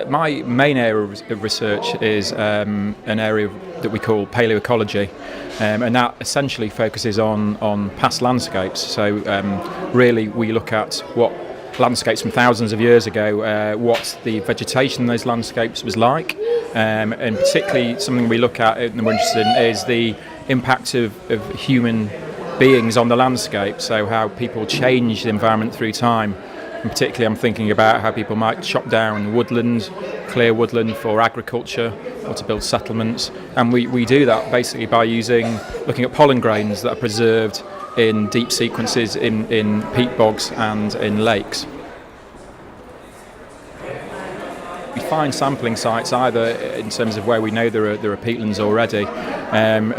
My main area of research is an area that we call Paleoecology, and that essentially focuses on past landscapes. So really we look at what landscapes from thousands of years ago, what the vegetation in those landscapes was like, and particularly something we look at and we're interested in is the impact of human beings on the landscape, so how people change the environment through time. And particularly I'm thinking about how people might chop down woodland, clear woodland for agriculture or to build settlements. And we do that basically by looking at pollen grains that are preserved in deep sequences in peat bogs and in lakes. We find sampling sites either in terms of where we know there are peatlands already.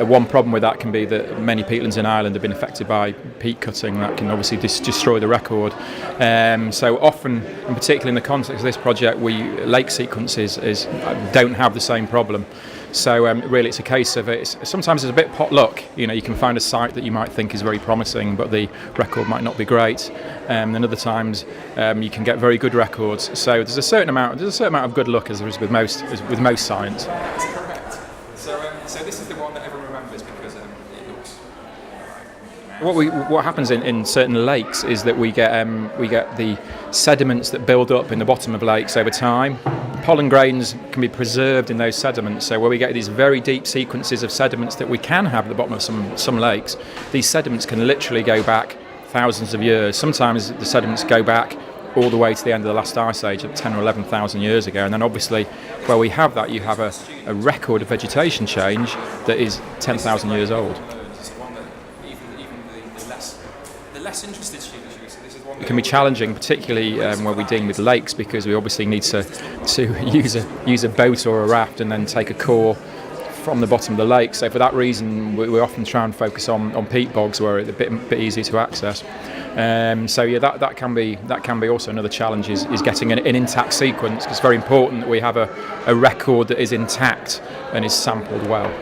One problem with that can be that many peatlands in Ireland have been affected by peat cutting. That can obviously destroy the record. So often, and particularly in the context of this project, lake sequences don't have the same problem. So really it's a case of sometimes it's a bit pot luck. You can find a site that you might think is very promising but the record might not be great, and other times you can get very good records. So there's a certain amount of good luck as there is with most science. That's correct. So this is the one that everyone remembers because it looks What happens in certain lakes is that we get the sediments that build up in the bottom of lakes over time. Pollen grains can be preserved in those sediments, so where we get these very deep sequences of sediments that we can have at the bottom of some lakes, these sediments can literally go back thousands of years. Sometimes the sediments go back all the way to the end of the last ice age of 10 or 11,000 years ago, and then obviously where we have that, you have a record of vegetation change that is 10,000 years old. One that even the less interested students use. So this is one It can be challenging, particularly when we're dealing with lakes, because we obviously need to use a boat or a raft and then take a core from the bottom of the lake. So for that reason, we often try and focus on peat bogs where it's a bit easier to access. So yeah, that can be also another challenge is getting an intact sequence. It's very important that we have a record that is intact and is sampled well.